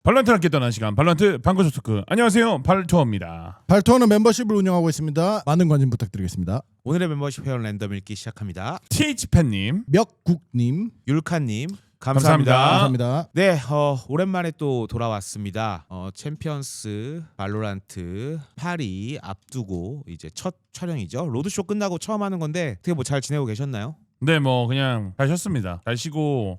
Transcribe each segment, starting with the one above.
발란트 함께 떠나는 시간 발란트 방구석 토크. 안녕하세요, 발토어입니다. 발토어는 멤버십을 운영하고 있습니다. 많은 관심 부탁드리겠습니다. 오늘의 멤버십 회원 랜덤 읽기 시작합니다. TH팬님, 멱국님 율카님 감사합니다. 감사합니다. 네, 오랜만에 또 돌아왔습니다. 챔피언스 발로란트 8위 앞두고 이제 첫 촬영이죠. 로드쇼 끝나고 처음 하는 건데 어떻게 뭐 잘 지내고 계셨나요? 네, 뭐 그냥 잘 쉬었습니다. 잘 쉬고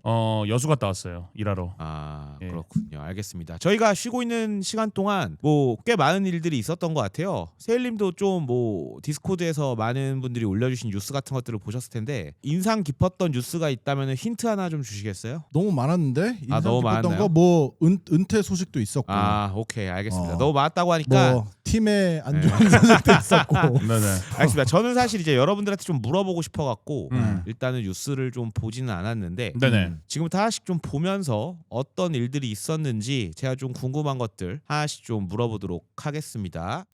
여수 갔다 왔어요, 일하러. 아, 예. 그렇군요. 알겠습니다. 저희가 쉬고 있는 시간 동안 뭐 꽤 많은 일들이 있었던 것 같아요. 세일님도 좀 뭐 디스코드에서 많은 분들이 올려주신 뉴스 같은 것들을 보셨을 텐데 인상 깊었던 뉴스가 있다면 힌트 하나 좀 주시겠어요? 너무 많았는데 인상 너무 깊었던 많았나요? 거 뭐 은퇴 소식도 있었고 아, 오케이, 알겠습니다. 어. 너무 많았다고 하니까 뭐 팀에 안 좋은 소식도 있었고 네네. 알겠습니다. 저는 사실 이제 여러분들한테 좀 물어보고 싶어갖고 음. 일단은 뉴스를 좀 보지는 않았는데 네네. 지금부터 하나씩 좀 보면서 어떤 일들이 있었는지 제가 좀 궁금한 것들 하나씩 좀 물어보도록 하겠습니다.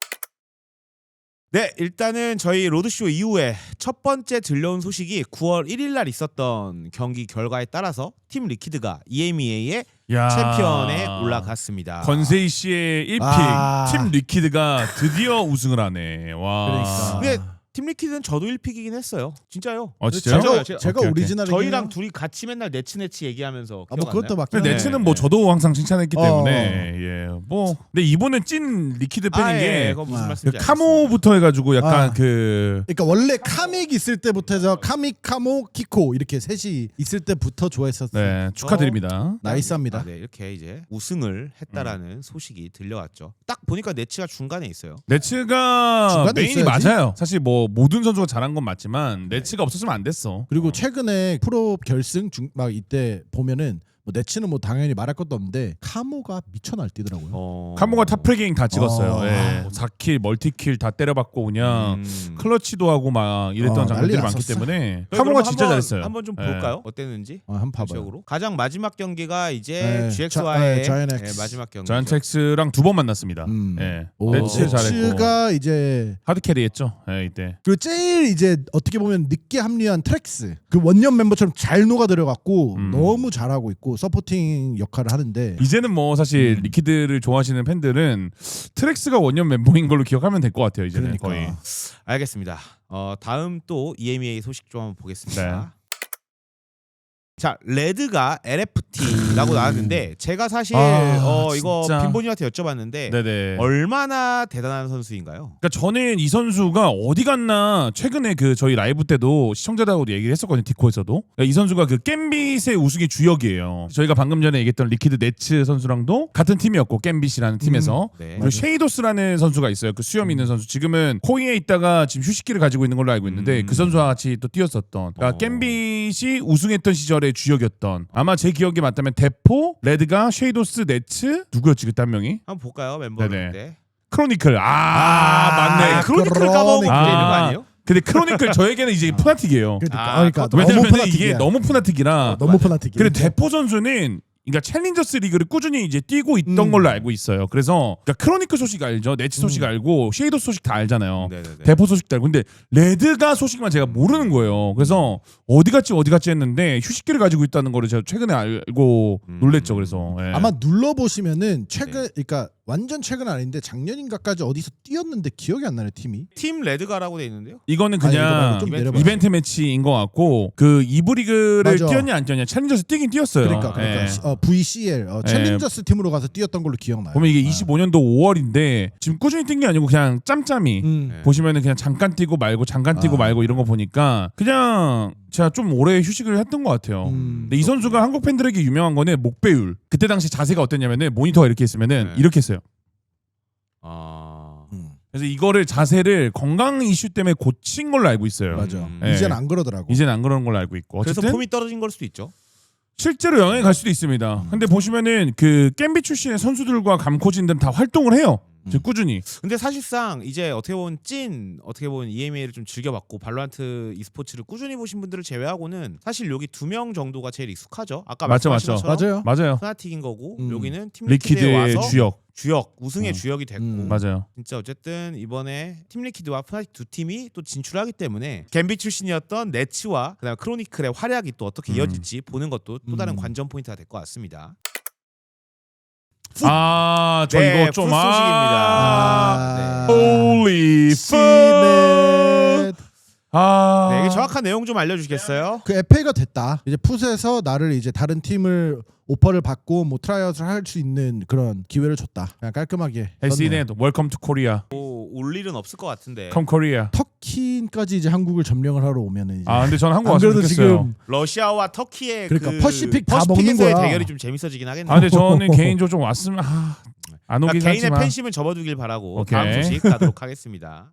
네, 일단은 저희 로드쇼 이후에 첫 번째 들려온 소식이 9월 1일 날 있었던 경기 결과에 따라서 팀 리퀴드가 EMEA의 야, 챔피언에 올라갔습니다. 권세희 씨의 1픽 아. 팀 리퀴드가 드디어 우승을 하네. 와. 그러니까. 근데 팀 리퀴드는 저도 1픽이긴 했어요. 진짜요. 진짜요? 제가 오케이, 오케이. 오리지널이긴 저희랑 해요. 둘이 같이 맨날 네츠 얘기하면서 뭐 기억 안 그것도 나요? 맞긴 근데 하네. 네츠는 뭐 네. 저도 항상 칭찬했기 어. 때문에 예. 뭐 근데 이번엔 찐 리퀴드 팬인 아, 게 예, 그거 무슨 아, 말씀인지 그 카모부터 해가지고 약간 아. 그 그러니까 원래 카믹 있을 때부터 해서 카믹, 카모, 키코 이렇게 셋이 있을 때부터 좋아했었어요. 네, 축하드립니다. 나이스합니다. 네, 이렇게 이제 우승을 했다라는 소식이 들려왔죠. 딱 보니까 네츠가 중간에 있어요. 네츠가 중간에 메인이 있어야지. 맞아요. 사실 뭐 모든 선수가 잘한 건 맞지만 네츠가 없었으면 안 됐어. 그리고 최근에 프로 결승 막 이때 보면은 뭐 네츠는 뭐 당연히 말할 것도 없는데 카모가 미쳐 날뛰더라고요. 카모가 탑프레깅 다 찍었어요. 어. 예. 4킬, 멀티킬 다 때려봤고 그냥 음. 클러치도 하고 막 이랬던 장면들이 난리 많기 났었어. 때문에 그럼 카모가 한번- 진짜 잘했어요. 한번 좀 예. 볼까요? 어땠는지? 한번 봐봐요. 구체적으로. 가장 마지막 경기가 이제 네, GX와의 자이언 X. 마지막 경기. 자이언텍스랑 2번 만났습니다. 음. 예. 네츠 잘했고 네츠가 이제 하드 캐리했죠. 예, 이때. 그리고 제일 이제 어떻게 보면 늦게 합류한 트렉스 그 원년 멤버처럼 잘 녹아들어갔고 너무 잘하고 있고 서포팅 역할을 하는데 이제는 뭐 사실 리퀴드를 좋아하시는 팬들은 트렉스가 원년 멤버인 걸로 기억하면 될 것 같아요. 이제는 그러니까. 거의. 알겠습니다. 다음 또 EMEA 소식 좀 한번 보겠습니다. 네. 자, 레드가 LFT라고 나왔는데 제가 사실 이거 진짜. 빈보님한테 여쭤봤는데 네네. 얼마나 대단한 선수인가요? 그러니까 저는 이 선수가 어디 갔나 최근에 그 저희 라이브 때도 시청자들하고도 얘기를 했었거든요. 디코에서도. 그러니까 이 선수가 그 겜빗의 우승의 주역이에요. 저희가 방금 전에 얘기했던 리퀴드 네츠 선수랑도 같은 팀이었고 겜빗이라는 팀에서 네. 그리고 쉐이도스라는 선수가 있어요. 그 수염 있는 선수. 지금은 코이에 있다가 지금 휴식기를 가지고 있는 걸로 알고 있는데 그 선수와 같이 또 뛰었었던. 그러니까 겜빗이 우승했던 시절의 주역이었던. 아마 제 기억이 맞다면 대포, 레드가, 쉐이도스, 네츠 누구였지 그때 한 명이? 한번 볼까요, 멤버들? 네네. 네. 크로니클. 맞네. 크로니클 까먹으면 크로니클. 그게 있는 거 아니에요? 근데 크로니클 저에게는 이제 푸나틱이에요. 그러니까 너무 왜냐면 포나틱이야. 이게 너무 푸나틱이라. 너무 포나틱이야. 그리고 대포 선수는 그러니까 챌린저스 리그를 꾸준히 이제 뛰고 있던 걸로 알고 있어요. 그래서 그러니까 크로니클 소식 알죠, 네츠 소식 알고 쉐이도 소식 다 알잖아요. 네네네. 대포 소식도 알고. 근데 레드가 소식만 제가 모르는 거예요. 그래서 어디 갔지 했는데 휴식기를 가지고 있다는 거를 제가 최근에 알고 놀랬죠. 그래서 예. 아마 눌러 보시면은 최근 그러니까 완전 최근 아닌데 작년인가까지 어디서 뛰었는데 기억이 안 나네 팀이. 팀 레드가라고 돼 있는데요. 이거는 아니, 이거 그냥 말고 좀 내려봐요. 이벤트 매치인 것 같고 그 이브 리그를 맞아. 뛰었냐 안 뛰었냐 챌린저스 뛰긴 뛰었어요. 그러니까 예. VCL 챌린저스 팀으로 가서 뛰었던 걸로 기억나요. 보면 이게 25년도 5월인데 지금 꾸준히 뛴 게 아니고 그냥 짬짬이 네. 보시면은 그냥 잠깐 뛰고 말고 잠깐 뛰고 말고 이런 거 보니까 그냥 제가 좀 오래 휴식을 했던 것 같아요. 근데 이 선수가 한국 팬들에게 유명한 거는 목배율. 그때 당시 자세가 어땠냐면은 모니터가 이렇게 있으면은 네. 이렇게 했어요. 아, 그래서 이거를 자세를 건강 이슈 때문에 고친 걸로 알고 있어요. 맞아. 예. 이제는 안 그러더라고. 이제는 안 그러는 걸로 알고 있고. 그래서 어쨌든 폼이 떨어진 걸 수도 있죠. 실제로 영향이 갈 수도 있습니다. 근데 보시면은 그 겜비 출신의 선수들과 감코진들은 다 활동을 해요. 지금 꾸준히. 근데 사실상 이제 어떻게 보면 EMEA를 좀 즐겨봤고 발로란트 e스포츠를 꾸준히 보신 분들을 제외하고는 사실 여기 2명 정도가 제일 익숙하죠. 아까 맞죠, 말씀하신 맞죠. 것처럼 맞아요. 맞아요. 프나틱인 거고 여기는 팀 리퀴드에 리퀴드의 와서 주역. 우승의 주역이 됐고 맞아요. 진짜 어쨌든 이번에 팀 리퀴드와 프나틱 두 팀이 또 진출하기 때문에 갬비 출신이었던 네츠와 그다음에 크로니클의 활약이 또 어떻게 이어질지 보는 것도 또 다른 관전 포인트가 될 것 같습니다. 저 네, 이거 좀 풋 소식입니다. Holy 시넷. 네, 이게 정확한 내용 좀 알려주시겠어요? 그 FA가 됐다. 이제 풋에서 나를 이제 다른 팀을 오퍼를 받고 뭐 트라이아웃을 할 수 있는 그런 기회를 줬다. 그냥 깔끔하게. Hey 썼네요. CNET, welcome to Korea. 뭐 올 일은 없을 것 같은데. Come Korea. 터키까지 이제 한국을 점령을 하러 오면은 이제 근데 저는 한국 안 왔으면 그래도 좋겠어요. 지금 러시아와 터키의 그러니까 그 퍼시픽 다 먹는 퍼시픽에서의 거야. 대결이 좀 재밌어지긴 하겠네요. 근데 저는 개인적으로 좀 왔으면 안 오긴 그러니까 개인의 하지만 팬심은 접어두길 바라고 오케이. 다음 소식 가도록 하겠습니다.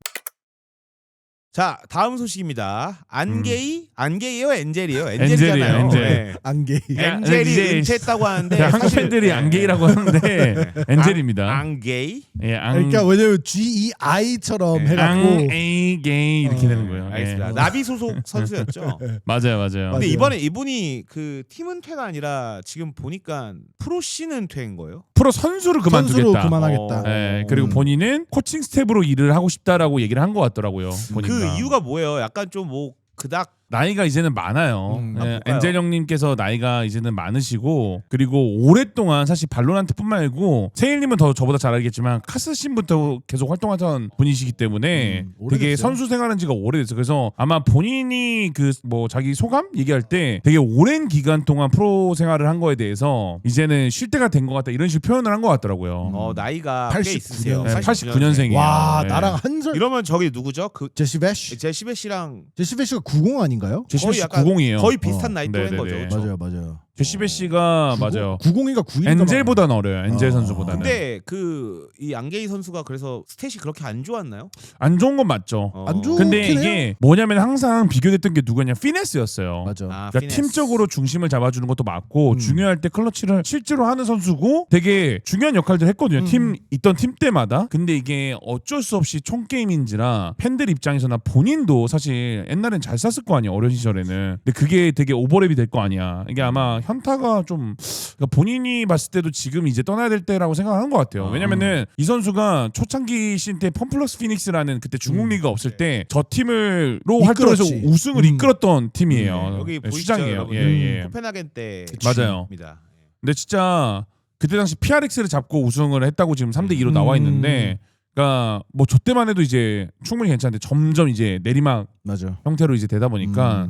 자, 다음 소식입니다. 안게이요, 엔젤이에요. 엔젤이잖아요. 엔젤. 네. 안개. 엔젤이 이제 은퇴했다고 하는데 한국 사실 팬들이 안게이라고 하는데 엔젤입니다. 안게이. 예, 그러니까 왜냐면 GEI처럼 네. 해갖고 게이 이렇게 되는 거예요. 알겠습니다. 예. 나비 소속 선수였죠. 맞아요. 근데 맞아요. 이번에 이분이 그 팀 은퇴가 아니라 지금 보니까 프로 씬 은퇴인 거예요. 프로 선수를 선수로 그만두겠다. 그만하겠다. 예, 그리고 본인은 코칭 스텝으로 일을 하고 싶다라고 얘기를 한 것 같더라고요. 보니까. 그 이유가 뭐예요? 약간 좀 뭐 그닥 나이가 이제는 많아요. 예, 볼까요? 엔젤 형님께서 나이가 이제는 많으시고 그리고 오랫동안 사실 발로란트뿐만 아니고 세일님은 더 저보다 잘 알겠지만 카스신부터 계속 활동하던 분이시기 때문에 되게 오래됐어요. 선수 생활한 지가 오래됐어요. 그래서 아마 본인이 그 뭐 자기 소감 얘기할 때 되게 오랜 기간 동안 프로 생활을 한 거에 대해서 이제는 쉴 때가 된 것 같다 이런 식으로 표현을 한 것 같더라고요. 나이가 꽤 89 있으세요. 년. 89년생이에요. 와 네. 나랑 한살 이러면 저기 누구죠? 그 제시 배쉬. 제시베 씨랑 제시 배쉬가 90 아닌가요? 제시베 씨 약간 90이에요. 거의 비슷한 나이 또래인 네네네. 거죠. 그렇죠? 맞아요, 맞아요. 제시베 씨가 맞아요. 90인가 9인가 엔젤보다는 어려요. 엔젤 선수보다는. 근데 그 이 안게이 선수가 그래서 스탯이 그렇게 안 좋았나요? 안 좋은 건 맞죠. 안 좋- 근데 좋긴 이게 뭐냐면 항상 비교됐던 게 누구냐 피네스였어요. 맞아. 그러니까 피네스. 팀적으로 중심을 잡아주는 것도 맞고 중요할 때 클러치를 실제로 하는 선수고 되게 중요한 역할들 했거든요. 팀 있던 팀 때마다. 근데 이게 어쩔 수 없이 총 게임인지라 팬들 입장에서나 본인도 사실 옛날엔 잘 쐈을 거 아니야 어린 시절에는. 근데 그게 되게 오버랩이 될 거 아니야. 이게 아마 현타가 좀 그러니까 본인이 봤을 때도 지금 이제 떠나야 될 때라고 생각하는 것 같아요. 왜냐면은 이 선수가 초창기 시즌 때 펌플러스 피닉스라는 그때 중국 리그가 없을 때 저 팀으로 활동해서 이끌었지. 우승을 이끌었던 팀이에요. 여기 네, 보이시죠, 수장이에요. 여러분? 예. 코펜하겐 때 맞아요. 입니다. 근데 진짜 그때 당시 PRX를 잡고 우승을 했다고 지금 3대 2로 나와 있는데, 그러니까 뭐 저 때만 해도 이제 충분히 괜찮은데 점점 이제 내리막 맞아. 형태로 이제 되다 보니까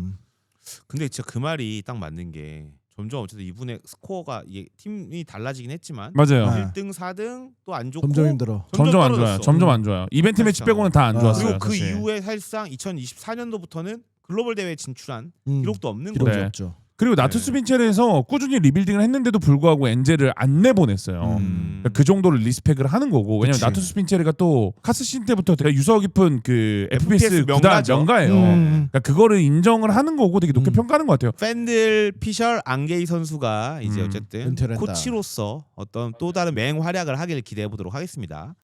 근데 진짜 그 말이 딱 맞는 게 점점 어쨌든 이분의 스코어가 이게 팀이 달라지긴 했지만 맞아요. 네. 1등, 4등 또 안 좋고 점점 힘들어. 점점 안 떨어졌어. 좋아요. 점점 안 좋아요. 이벤트 매치 그렇죠. 빼고는 다 안 좋았어요. 그리고 그 사실. 이후에 사실상 2024년도부터는 글로벌 대회 진출한 기록도 없는 기록이 거예요. 네. 없죠. 그리고 나투스 빈첼에서 꾸준히 리빌딩을 했는데도 불구하고 엔젤을 안 내보냈어요. 그러니까 그 정도를 리스펙을 하는 거고. 왜냐면 그치. 나투스 빈체르가 또 카스신 때부터 되게 유서 깊은 그 FPS FPS 구단 명가죠. 명가예요. 그러니까 그거를 인정을 하는 거고 되게 높게 평가하는 것 같아요. 팬들 피셜 안게이 선수가 이제 어쨌든 은퇴를 했다. 코치로서 어떤 또 다른 맹활약을 하기를 기대해 보도록 하겠습니다.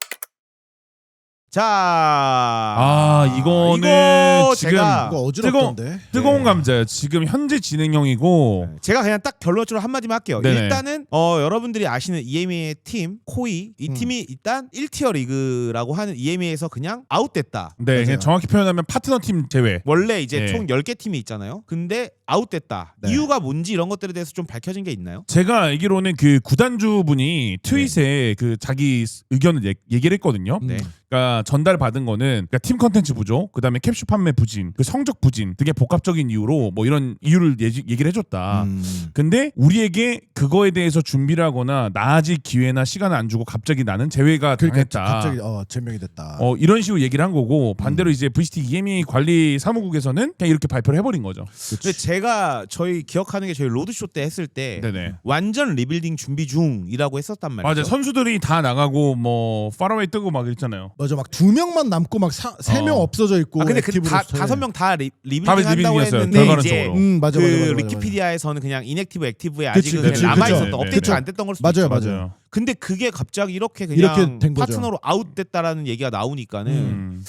자, 이거는 이거 지금 제가 이거 어지럽던데. 뜨거운 감자예요. 지금 현재 진행형이고 제가 그냥 딱 결론적으로 한마디만 할게요. 네네. 일단은 여러분들이 아시는 EMEA의 팀 코이 이 팀이 일단 1티어 리그라고 하는 EMEA에서 그냥 아웃됐다. 네, 맞아요. 그냥 정확히 표현하면 파트너 팀 제외. 원래 이제 네. 총 10개 팀이 있잖아요. 근데 아웃됐다. 네. 이유가 뭔지 이런 것들에 대해서 좀 밝혀진 게 있나요? 제가 알기로는 그 구단주 분이 트윗에 그 자기 의견을 얘기를 했거든요. 네. 그러니까 전달 받은 거는 그러니까 팀 컨텐츠 부족, 그다음에 캡슐 판매 부진, 그 성적 부진 되게 복합적인 이유로 뭐 이런 이유를 얘기를 해줬다. 근데 우리에게 그거에 대해서 준비를 하거나 나아질 기회나 시간을 안 주고 갑자기 나는 제외가 그러니까 당했다. 갑자기 제명이 됐다. 이런 식으로 얘기를 한 거고 반대로 이제 VCT EMEA 관리 사무국에서는 그냥 이렇게 발표를 해버린 거죠. 근데 제가 저희 기억하는 게 저희 로드쇼 때 했을 때 네네. 완전 리빌딩 준비 중이라고 했었단 말이죠. 맞아요. 선수들이 다 나가고 뭐 파라웨이 뜨고 막 있잖아요. 맞아, 막 2명만 남고 막 3명 없어져 있고. 근데 그 액티브로 스타일. 5명 다 리빌딩 다 한다고 리빌딩이었어요. 했는데 결과는 이제 쪽으로. 맞아, 그 맞아, 맞아, 맞아. 위키피디아에서는 그냥 이넥티브 액티브에 그치, 아직은 그치, 그냥 남아 그쵸. 있었던 네, 업데이트가 네. 안 됐던 걸 수도 맞아요, 있죠. 맞아요. 근데 그게 갑자기 이렇게 그냥 이렇게 된 거죠. 파트너로 아웃됐다라는 얘기가 나오니까는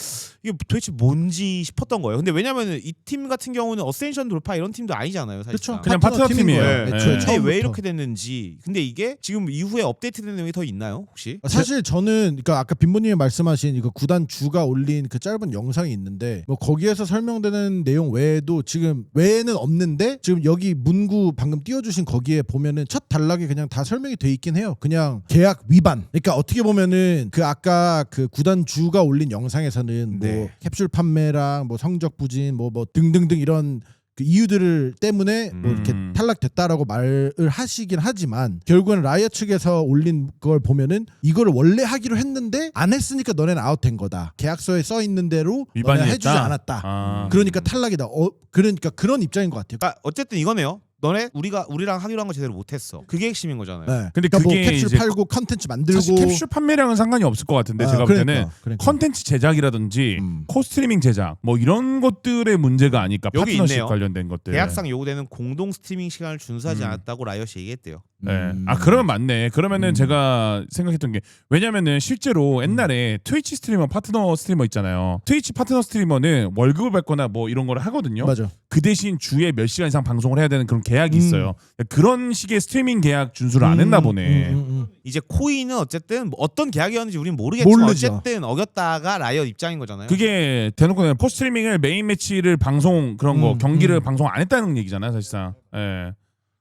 이게 도대체 뭔지 싶었던 거예요. 근데 왜냐면은 이 팀 같은 경우는 어센션 돌파 이런 팀도 아니잖아요. 사실상. 그렇죠. 그냥 파트너 팀이에요. 거예요. 네. 애초에 네. 근데 처음부터. 왜 이렇게 됐는지. 근데 이게 지금 이후에 업데이트된 내용이 더 있나요, 혹시? 사실 저는 그러니까 아까 빈보님이 말씀하신 이거 구단 주가 올린 그 짧은 영상이 있는데 뭐 거기에서 설명되는 내용 외에도 지금 외에는 없는데 지금 여기 문구 방금 띄워주신 거기에 보면은 첫 단락에 그냥 다 설명이 돼 있긴 해요. 그냥 계약 위반. 그러니까 어떻게 보면은 그 아까 그 구단 주가 올린 영상에서는 뭐 네. 캡슐 판매랑 뭐 성적 부진 뭐 등등등 이런 그 이유들을 때문에 뭐 이렇게 탈락됐다라고 말을 하시긴 하지만 결국은 라이엇 측에서 올린 걸 보면은 이거를 원래 하기로 했는데 안 했으니까 너네는 아웃된 거다. 계약서에 써 있는 대로 너네가 위반이었다? 해주지 않았다. 아. 그러니까 탈락이다. 그러니까 그런 입장인 것 같아요. 그러니까 어쨌든 이거네요. 너네 우리랑 하기로 한 거 제대로 못했어. 그게 핵심인 거잖아요. 네. 근데 그러니까 뭐 그게 캡슐 이제 팔고 컨텐츠 만들고 사실 캡슐 판매량은 상관이 없을 것 같은데 제가 볼 때는 그러니까. 컨텐츠 제작이라든지 음. 코스트리밍 제작 뭐 이런 것들의 문제가 아닐까. 여기 파트너십 있네요. 관련된 것들. 계약상 요구되는 공동 스트리밍 시간을 준수하지 않았다고 라이엇이 얘기했대요. 네. 아 그러면 맞네. 그러면은 제가 생각했던 게 왜냐면은 실제로 옛날에 트위치 스트리머 파트너 스트리머 있잖아요. 트위치 파트너 스트리머는 월급을 받거나 뭐 이런 걸 하거든요. 맞아. 그 대신 주에 몇 시간 이상 방송을 해야 되는 그런 계약이 있어요. 그런 식의 스트리밍 계약 준수를 안 했나 보네. 이제 코인은 어쨌든 뭐 어떤 계약이었는지 우리는 모르겠지만 모르죠. 어쨌든 어겼다가 라이엇 입장인 거잖아요. 그게 대놓고 그냥 포스트리밍을 메인 매치를 방송 그런 거 경기를 음. 방송 안 했다는 얘기잖아요, 사실상. 예.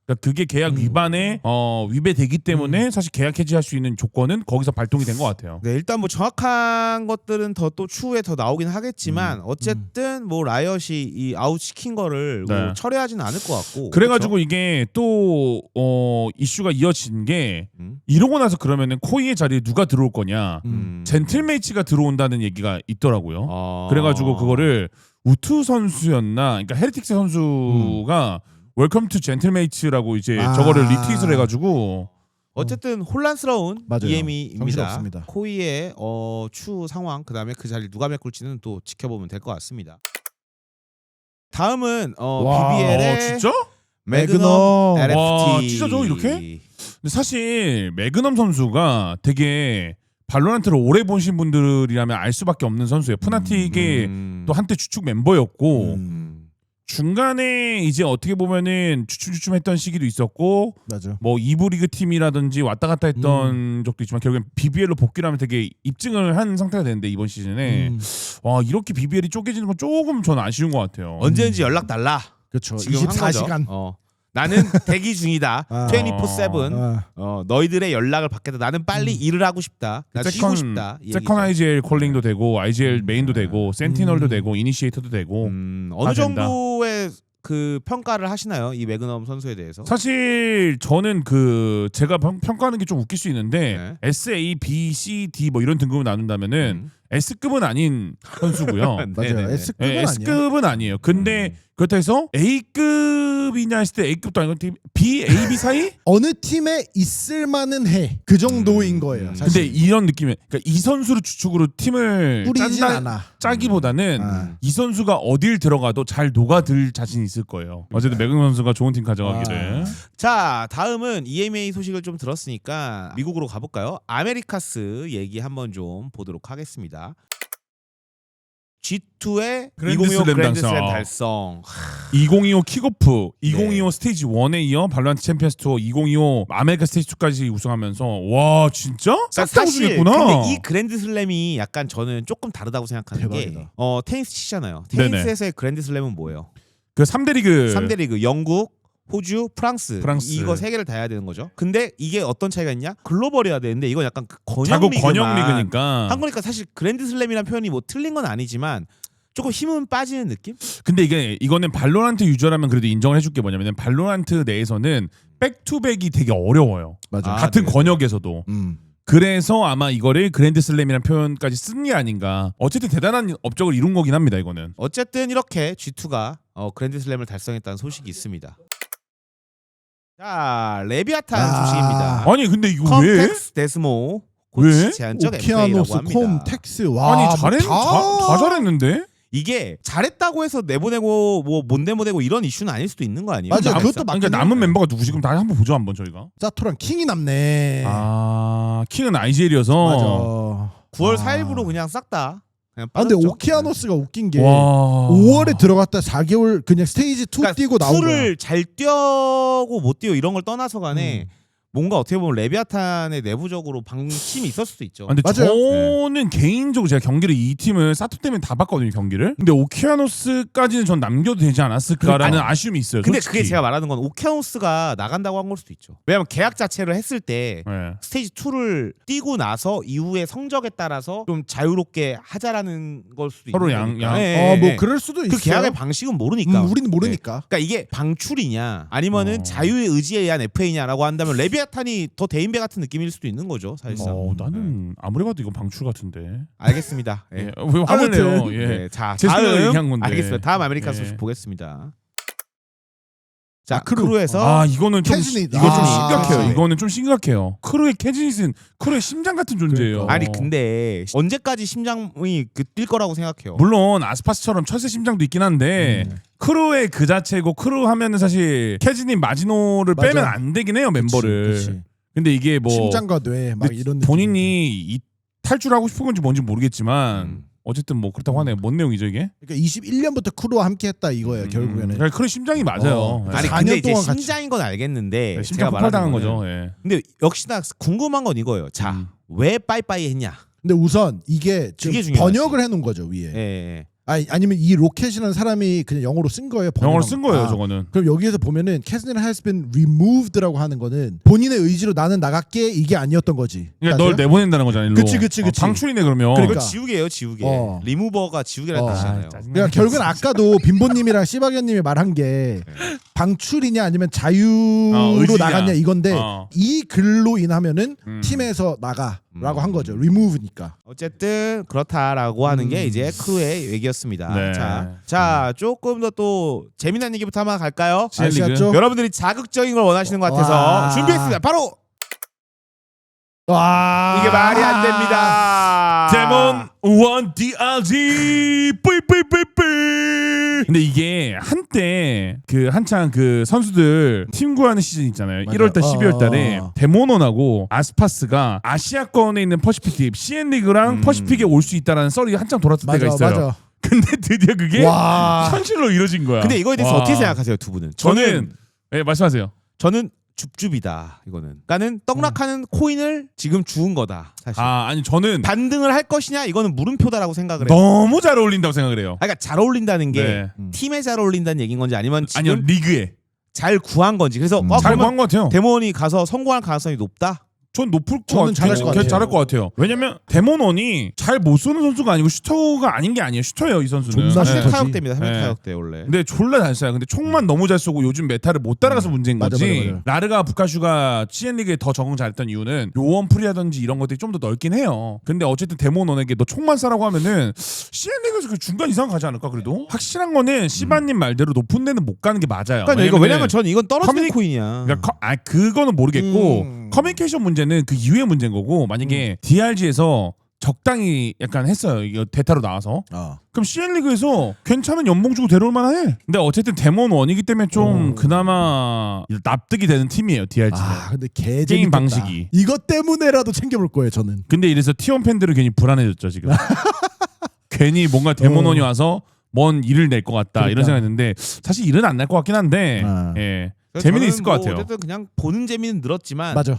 그러니까 그게 계약 위반에 위배되기 때문에 사실 계약 해지할 수 있는 조건은 거기서 발동이 된 것 같아요. 네, 일단 뭐 정확한 것들은 더 또 추후에 더 나오긴 하겠지만 어쨌든 뭐 라이엇이 이 아웃 시킨 거를 네. 뭐 철회하지는 않을 것 같고. 그래가지고 이게 또 이슈가 이어진 게 음. 이러고 나서 그러면은 코이의 자리에 누가 들어올 거냐? 젠틀메이츠가 들어온다는 얘기가 있더라고요. 그래가지고 그거를 우투 선수였나? 그러니까 헤리틱스 선수가 웰컴 투 젠틀메이츠라고 이제 저거를 리트윗을 해가지고 어쨌든 혼란스러운 맞아요. EME입니다. 정신없습니다. 코이의 추후 상황 그다음에 그 자리를 누가 메꿀지는 또 지켜보면 될 것 같습니다. 다음은 BBL의 진짜? 매그넘 LFT. 와, 찢어져, 이렇게? 근데 사실 매그넘 선수가 되게 발로란트를 오래 보신 분들이라면 알 수밖에 없는 선수예요. 푸나틱의 또 한때 주축 멤버였고 중간에 이제 어떻게 보면은 주춤주춤했던 시기도 있었고 맞아. 뭐 2부 리그 팀이라든지 왔다 갔다 했던 적도 있지만 결국엔 BBL로 복귀를 하면 되게 입증을 한 상태가 되는데 이번 시즌에 와 이렇게 BBL이 쪼개지는 건 조금 저는 아쉬운 것 같아요. 언제든지 연락 달라. 그렇죠. 지금 한 거죠. 24시간. 나는 대기 중이다. 아. 24/7. 너희들의 연락을 받겠다. 나는 빨리 일을 하고 싶다. 나 쉬고 싶다. 이 세컨 얘기죠. IGL 콜링도 되고 IGL 메인도 되고 센티널도 되고 이니시에이터도 되고 어느 다 된다. 정도의 그 평가를 하시나요? 이 매그넘 선수에 대해서? 사실 저는 그 제가 평가하는 게 좀 웃길 수 있는데 네. S, A, B, C, D 뭐 이런 등급을 나눈다면은 S급은 아닌 선수고요. 맞아요. 네네네. S급은 네, 아니에요. S급은 아니에요. 근데 그렇다 해서 A급이냐 했을 때 A급도 아니고 B, A, B 사이? 어느 팀에 있을 만은 해. 그 정도인 거예요. 근데 사실. 이런 느낌이 그러니까 이 선수를 주축으로 팀을 뿌리진 않아. 짜기보다는 아. 이 선수가 어딜 들어가도 잘 녹아들 자신이 있을 거예요. 어쨌든 매그넘 선수가 좋은 팀 가져가기를. 자, 다음은 EMA 소식을 좀 들었으니까 미국으로 가볼까요? 아메리카스 얘기 한번 좀 보도록 하겠습니다. G2의 그랜드 2025 슬램 그랜드슬램 달성. 달성. 2025 킥오프, 2025 네. 스테이지 1에 이어 발로란트 챔피언스 투어 2025 아메리카 스테이지 2까지 우승하면서 와 진짜? 싹 다 사실 우승했구나. 근데 이 그랜드슬램이 약간 저는 조금 다르다고 생각하는 대박이다. 게 테니스 치잖아요. 네네. 테니스에서의 그랜드슬램은 뭐예요? 그 3대 리그 3대 리그 영국, 호주, 프랑스 이거 세 개를 다 해야 되는 거죠. 근데 이게 어떤 차이가 있냐? 글로벌이어야 되는데 이건 약간 그 권역 자국 리그만. 권역 리그니까. 한국이니까 사실 그랜드슬램이라는 표현이 뭐 틀린 건 아니지만 조금 힘은 빠지는 느낌? 근데 이거는 발로란트 유저라면 그래도 인정을 해줄 게 뭐냐면 발로란트 내에서는 백투백이 되게 어려워요. 맞아. 같은 네. 권역에서도. 그래서 아마 이거를 그랜드슬램이라는 표현까지 쓴 게 아닌가. 어쨌든 대단한 업적을 이룬 거긴 합니다. 이거는. 어쨌든 이렇게 G2가 그랜드슬램을 달성했다는 소식이 있습니다. 자, 레비아탄 소식입니다. 아니 근데 이거 왜? 컴텍스 데스모 왜? 고치 제한적 FA라고 오키아노스 합니다. 콤텍스 와 아니 다 잘했는데? 이게 잘했다고 해서 내보내고 뭐 못 내보내고 이런 이슈는 아닐 수도 있는 거 아니에요? 맞아, 남- 그것도 맞긴 그러니까 해. 남은 멤버가 누구지? 그럼 다 한번 보죠 한번 저희가. 짜토랑 킹이 남네. 아 킹은 IGL이어서. 맞아. 9월 아. 4일부로 그냥 싹 다 그냥 아 근데 빠졌죠. 오키아노스가 웃긴 게 와. 5월에 들어갔다 4개월 그냥 스테이지 2 그러니까 뛰고 나온 거야. 툴을 잘 뛰고 못 뛰고 이런 걸 떠나서 간에 뭔가 어떻게 보면 레비아탄의 내부적으로 방침이 있을 수도 있죠. 아, 근데 맞아요. 저는 개인적으로 제가 경기를 이 팀을 사토 때문에 다 봤거든요 경기를. 근데 오키아노스까지는 전 남겨도 되지 않았을까라는 아쉬움이 있어요. 근데 솔직히. 그게 제가 말하는 건 오키아노스가 나간다고 한 걸 수도 있죠. 왜냐면 계약 자체를 했을 때 네. 스테이지 2를 뛰고 나서 이후에 성적에 따라서 좀 자유롭게 하자라는 걸 수도 서로 있는 양- 거니까. 양- 예, 뭐 예. 그럴 수도 있어요. 그 계약의 방식은 모르니까. 우리는 모르니까. 그러니까 이게 방출이냐 아니면은 자유의 의지에 의한 FA냐라고 한다면 레비아탄이 더 대인배 같은 느낌일 수도 있는 거죠 사실상. 나는 아무리 봐도 이건 방출 같은데. 알겠습니다. 예. 예. 왜 화를 내요? 예. 네, 자 제 생각을 다음 얘기한 건데. 알겠습니다. 다음 아메리칸 예. 소식 보겠습니다. 자 크루. 크루에서 아 이거는 좀 캐즈닛. 이거 좀 아, 심각해요. 네. 이거는 좀 심각해요. 크루의 캐즈닛은 크루의 심장 같은 존재예요. 그러니까. 아니 근데 언제까지 심장이 뛸 거라고 생각해요? 물론 아스파스처럼 철새 심장도 있긴 한데 크루의 그 자체고 크루 하면은 사실 캐즈닛 마지노를 맞아. 빼면 안 되긴 해요 멤버를. 그치. 근데 이게 뭐 심장과 뇌 막 근데 이런 본인이 이 탈출하고 싶은 건지 뭔지 모르겠지만 음. 어쨌든 뭐 그렇다고 하네요. 뭔 내용이죠 이게? 그러니까 21년부터 크루와 함께했다 이거예요 결국에는. 그러니까 크루 심장이 맞아요. 어. 예. 아니 4년 근데 이제 동안 같이- 심장인 건 알겠는데 네, 제가 심장 말하는 폭발당한 거는 거죠. 예. 근데 역시나 궁금한 건 이거예요. 자, 음. 왜 빠이빠이 했냐? 근데 우선 이게 지금 그게 중요하지. 번역을 해놓은 거죠 위에. 예, 예. 아니면 이 로켓이라는 사람이 그냥 영어로 쓴 거예요. 영어로 번역한 쓴 거. 거예요, 아. 저거는. 그럼 여기에서 보면은 캐스닛 has been removed라고 하는 거는 본인의 의지로 나는 나갈게 이게 아니었던 거지. 그러니까 널 아세요? 내보낸다는 거잖아. 일로. 그치, 그치, 그치. 방출이네 그러면. 그러니까. 이거 지우개예요, 지우개. 어. 리무버가 지우개라는 어. 뜻이잖아요. 짜증나. 그러니까 결국은 아까도 빈보님이랑 씨바견님이 말한 게 방출이냐 아니면 자유로 의지냐. 나갔냐 이건데 어. 이 글로 인하면은 음. 팀에서 나가라고 한 거죠. remove니까. 어쨌든 그렇다라고 하는 게 이제 크루의 얘기였습니다. 네. 자, 조금 더 또 재미난 얘기부터 한번 갈까요? CL 리그. 아시았죠? 여러분들이 자극적인 걸 원하시는 것 같아서 와. 준비했습니다. 바로 와 이게 말이 안 됩니다. 데몬 1 DRG 뿌이뿌이뿌이뿌이. 근데 이게 한때 그 한창 그 선수들 팀 구하는 시즌 있잖아요. 맞아요. 1월달 12월달에 어. 데모논하고 아스파스가 아시아권에 있는 퍼시픽 팀 CN 리그랑 퍼시픽에 올 수 있다라는 썰이 한창 돌았을 때가 맞아 있어요. 맞아. 근데 드디어 그게 와. 현실로 이루어진 거야. 근데 이거에 대해서 와. 어떻게 생각하세요, 두 분은? 저는 예, 말씀하세요. 저는 줍줍이다. 이거는. 그러니까는 떡락하는 코인을 지금 주운 거다. 사실. 아니 저는 반등을 할 것이냐 이거는 물음표다라고 생각을 해요. 너무 잘 어울린다고 생각을 해요. 그러니까 잘 어울린다는 게 네. 팀에 잘 어울린다는 얘기인 건지 아니면 지금 아니요 리그에 잘 구한 건지. 그래서 잘 그러면 구한 것 같아요. 데몬이 가서 성공할 가능성이 높다. 전 높을 것 저는 같아요. 잘할 것 같아요. 잘할 것 같아요. 왜냐면 데모논이 잘 못 쏘는 선수가 아니고 슈터가 아닌 게 아니에요. 슈터예요 이 선수는. 존나 네. 3대 슈터지. 타격대입니다. 3대 네. 타격대 원래. 근데 졸라 잘 쏴요. 근데 총만 너무 잘 쏘고 요즘 메타를 못 따라가서 문제인 맞아, 거지. 맞아, 맞아. 라르가 부카슈가 CN 리그에 더 적응 잘했던 이유는 요원 프리하든지 이런 것들이 좀 더 넓긴 해요. 근데 어쨌든 데모논에게 너 총만 쏴라고 하면은 CN 리그에서 그 중간 이상 가지 않을까 그래도? 확실한 거는 시바님 말대로 높은 데는 못 가는 게 맞아요. 그러니까 이거 왜냐면은 왜냐면 저는 이건 떨어지는 커뮤니- 코인이야. 그러니까 그거는 모르겠고 음. 커뮤니케이션 문제는 그 이후의 문제인 거고 만약에 DRG에서 적당히 약간 했어요. 이거 대타로 나와서 그럼 CN 리그에서 괜찮은 연봉 주고 데려올 만해. 근데 어쨌든 데몬 원이기 때문에 좀 그나마 납득이 되는 팀이에요. DRG는. 근데 개 게임 재밌겠다. 방식이. 이것 때문에라도 챙겨볼 거예요 저는. 근데 이래서 T1 팬들은 괜히 불안해졌죠 지금. 괜히 뭔가 데몬원이 와서 뭔 일을 낼 것 같다 이런 그러니까. 생각했는데 사실 일은 안 날 것 같긴 한데 아. 예. 그래서 재미는 저는 있을 것 뭐 같아요. 어쨌든 그냥 보는 재미는 늘었지만 맞아.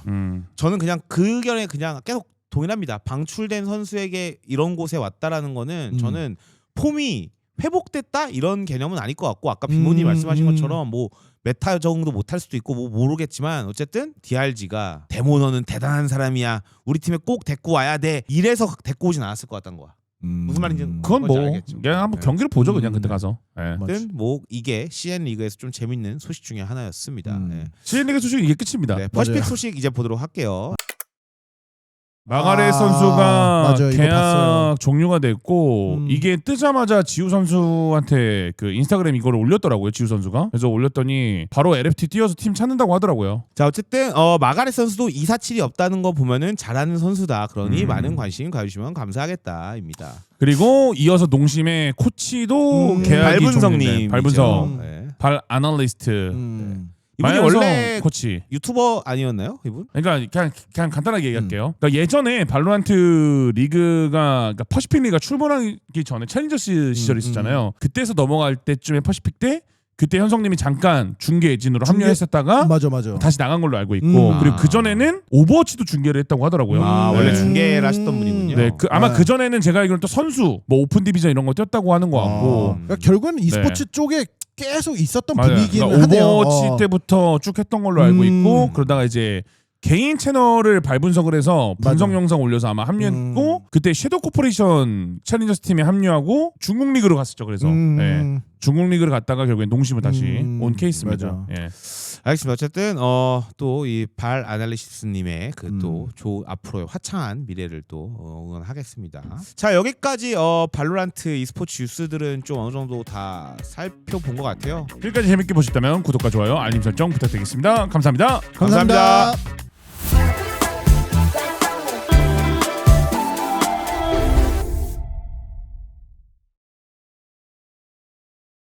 저는 그냥 그 의견에 그냥 계속 동일합니다. 방출된 선수에게 이런 곳에 왔다라는 거는 저는 폼이 회복됐다 이런 개념은 아닐 것 같고 아까 빈모님 말씀하신 것처럼 뭐 메타 적응도 못할 수도 있고 뭐 모르겠지만 어쨌든 DRG가 데모너는 대단한 사람이야. 우리 팀에 꼭 데리고 와야 돼. 이래서 데리고 오진 않았을 것 같다는 거야. 무슨 말인지는 그건 뭐 알겠죠. 그냥 한번 네. 경기를 보죠 그냥 그때 가서. 예. 어쨌든 뭐 이게 CN 리그에서 좀 재밌는 소식 중에 하나였습니다. 네. CN 리그 소식은 이게 끝입니다. 네, 퍼시픽 맞아요. 소식 이제 보도록 할게요. 마가렛 선수가 맞아요. 이거 계약 봤어요. 종료가 됐고 이게 뜨자마자 지우 선수한테 그 인스타그램 이거를 올렸더라고요. 지우 선수가. 그래서 올렸더니 바로 LFT 뛰어서 팀 찾는다고 하더라고요. 자 어쨌든 마가렛 선수도 247이 없다는 거 보면은 잘하는 선수다. 그러니 많은 관심 가주시면 감사하겠다입니다. 그리고 이어서 농심의 코치도 계약이 발분성님, 종료된 발분성 네. 발 아날리스트. 이분이 마연성 원래 코치. 유튜버 아니었나요, 이분? 그러니까 그냥 간단하게 얘기할게요. 그러니까 예전에 발로란트 리그가 그러니까 퍼시픽 리그가 출범하기 전에 챌린저스 시절이 있었잖아요. 그때에서 넘어갈 때쯤에 퍼시픽 때 그때 현성님이 잠깐 중계 에진으로 합류했었다가 맞아. 다시 나간 걸로 알고 있고 그리고 그 전에는 오버워치도 중계를 했다고 하더라고요. 원래 네. 중계를 하셨던 분이군요. 네, 아마 네. 그 전에는 제가 알기로는 또 선수, 뭐 오픈 디비전 이런 거 뛰었다고 하는 것 같고. 그러니까 결국에는 e스포츠 쪽에 계속 있었던 맞아요. 분위기는 그러니까 하네요. 오버워치 때부터 쭉 했던 걸로 알고 있고 그러다가 이제 개인 채널을 발분석을 해서 분석 맞아. 영상 올려서 아마 합류했고 그때 섀도우 코퍼레이션 챌린저스 팀에 합류하고 중국 리그로 갔었죠. 그래서 네. 중국 리그를 갔다가 결국엔 농심으로 다시 온 케이스입니다. 맞아. 예. 알겠습니다. 어쨌든 또 이 발 아날리시스님의 그 또 앞으로의 화창한 미래를 또 응원하겠습니다. 자, 여기까지 발로란트 e스포츠 뉴스들은 좀 어느 정도 다 살펴본 것 같아요. 끝까지 재밌게 보셨다면 구독과 좋아요, 알림 설정 부탁드리겠습니다. 감사합니다. 감사합니다.